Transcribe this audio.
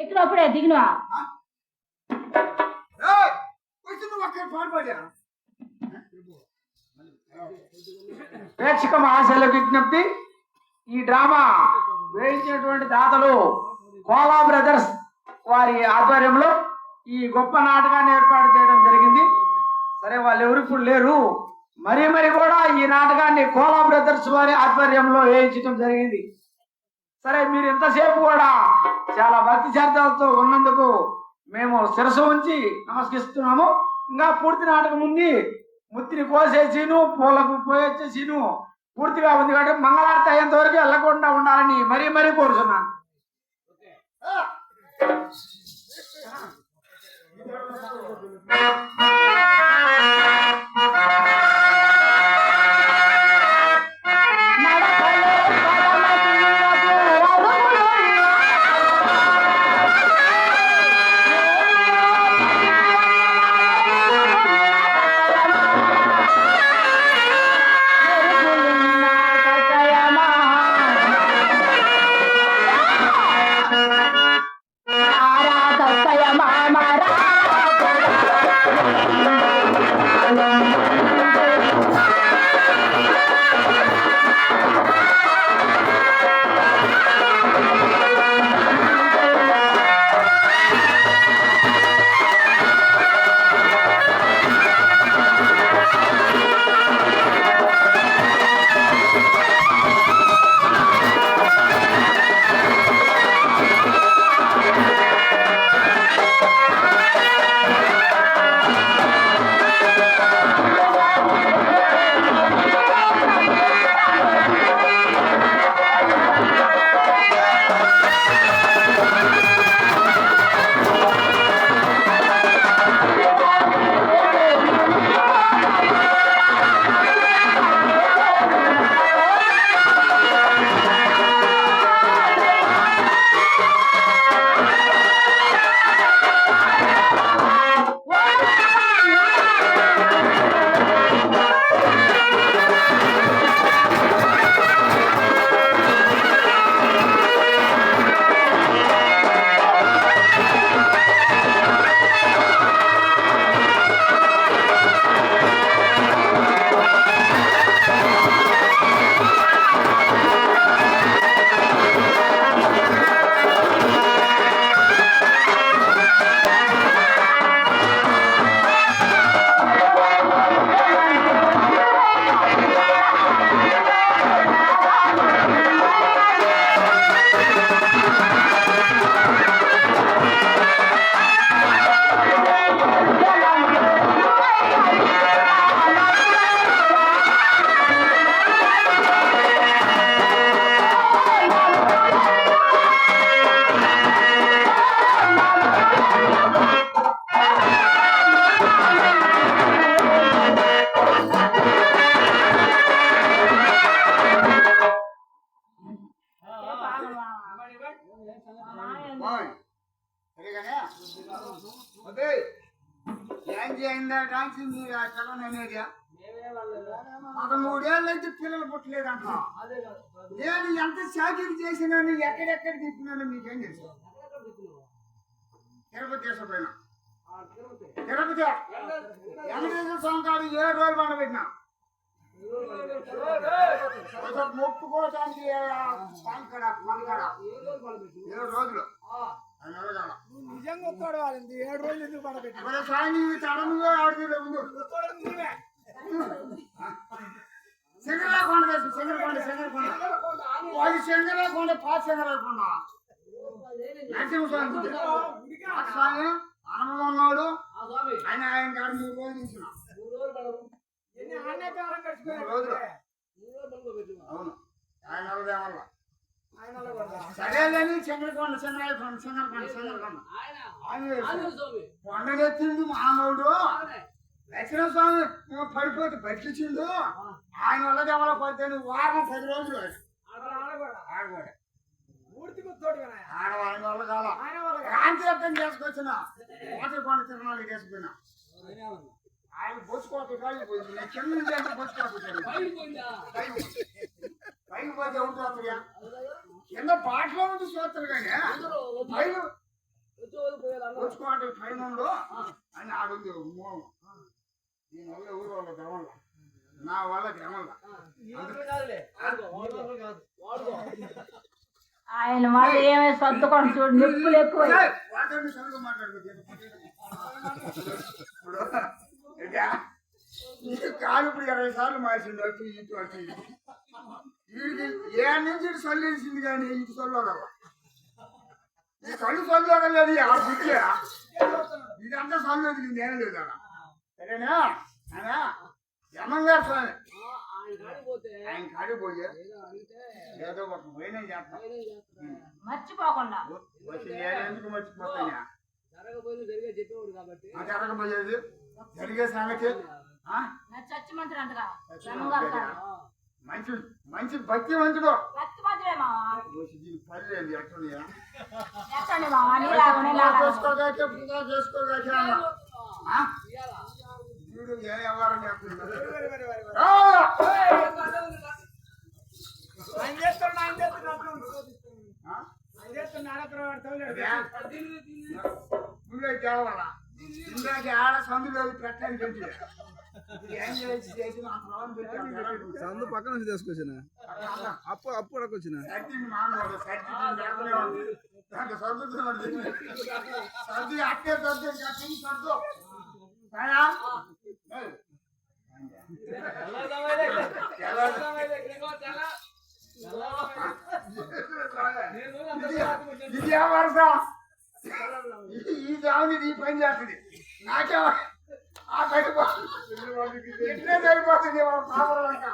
ఎక్కడప్పుడే దిగినా ప్రేక్షక మహాశైల విజ్ఞప్తి, ఈ డ్రామా వేయించినటువంటి దాతలు కోలా బ్రదర్స్ వారి ఆధ్వర్యంలో ఈ గొప్ప నాటకాన్ని ఏర్పాటు చేయడం జరిగింది. సరే, వాళ్ళు ఎవరు ఇప్పుడు లేరు. మరి కూడా ఈ నాటకాన్ని కోలా బ్రదర్స్ వారి ఆధ్వర్యంలో వేయించడం జరిగింది. సరే, మీరు ఇంతసేపు కూడా చాలా భక్తి శ్రద్ధలతో ఉన్నందుకు మేము శిరస్సు ఉంచి నమస్కరిస్తున్నాము. ఇంకా పూర్తి నాటకం ఉంది. ముత్తిని కోసేసిను, పూలకు పోయేసేసిను పూర్తిగా ఉంది కాబట్టి మంగళారతి అయ్యేంత వరకు వెళ్ళకుండా ఉండాలని మరీ కోరుతున్నాను. మూడేళ్ళైతే పిల్లలు పుట్టలేదంట. నేను ఎంత చాకరీ చేసినాను, ఎక్కడెక్కడ తిప్పినాను మీకేం తెలుసు? తిరుపతి తీసుకుపోయినా, తిరుపతి వెంకటేశ్వర స్వామి కాదు 7 రోజులు పండబెట్టినా. మొక్కుకోవటానికి 7 రోజులు నిజంగా వస్తాడు. 7 రోజులు ఎందుకు పడబెట్టి సాయి తడముగా ఆడుతూ ముందు సింగరాకొండ అది సింగరాకొండ పాత సింగరాకొండ నరసింహస్వామి స్వామి అనుభవం ఉన్నాడు. ఆయన కాడ 3 రోజులు చూసిన ఎన్ని ఆన్యకాలం 3 రోజులు గడిచిపోయారు. అవును ఆయన వల్ల ఆయన అలా కొడతారు. సరేలేని చంద్రకొండ చంద్రకొండ ఆయన కొండనెత్తింది మానవుడు లక్ష్మణ స్వామి పడిపోతే బతికించిండు ఆయన వల్ల దేవల పోతే వారం 10 రోజులు ఆడవాడు పూర్తిగా తోడు వినాయన. ఆడవాళ్ళ వల్ల కాల ఆయన వల్ల కాదు. కాంతిరత్నం చేసుకొచ్చిన కోటకొండ తిరునాళ్ళు చేసుకున్నా ఆయన వల్ల. ఆయన బొచ్చుకోట కాలిపోయింది నేను కింద నుంచి అంటే బొచ్చుకోట పైకి పోతే ఉంటుందిగా కింద పాటలో ఉంది చూస్తారు కానీ పైన బొచ్చుకోట పైన ఉండు అని ఆడుంది మూలం దీనివల్ల ఊరు వాళ్ళ గమల నా వల్ల గమల ఆయన మాట ఏమే సర్దుకొని చూడు నొప్పులు ఎక్కువ వాటిని సరిగ్గా మాట్లాడుకోవచ్చు నీకు కాలు ఇప్పుడు 20 సార్లు మార్చింది అటు ఇటు అటు ఇటు వీడికి ఏ నుంచి ఇటు సొల్లు వేసింది కానీ ఇటు సొల్లు ఈ కళ్ళు సొల్లు వదలలేదు ఆ బుద్ధి ఇదంతా సొల్లు వదిలింది ఏం లేదు అలా సరేనా అనా యమంగారు స్వామి ఆయన కాడికి పోయే ఏదో ఒక పోయినా చేస్తాం మర్చిపోకుండా ఎందుకు మర్చిపోతాయా జరిగే చెప్పేవాడు కాబట్టి జరగబోయేది జరిగే సంగతి చచ్చి మంత్రి అంటగా బ్రహ్మంగారు కాదు. మంచి మంచి భక్తి మంచుడు భక్తి మంత్రే మావా పని లేదు ఎక్కడున్నాయా ఎక్కండి మావా నీలాగనే చేసుకోగాకే పూజ చేసుకోగాకే అన్న వీడు ఏ వ్యవహారం చేస్తున్నాడు ఆయన చేస్తున్నాడు ఆయన చేస్తున్నాడు నువ్వే తేవాలా ఇందాక ఆడ సందు లేదు పెట్టని పెట్టి ఏం చేసి చేసిన సందు పక్కన నుంచి తీసుకొచ్చిన అప్పు అడకొచ్చిన సర్దింగ్ మామూలు సర్ది దాంట్లో సర్దుతున్నాడు సర్ది అట్టే సర్ది కట్టి సర్దు ఇది ఏ వరుస ఈ జాముది ఈ పని చేస్తుంది నాకే ఆ కడుపు ఇట్లే సరిపోతుంది సాగరంగా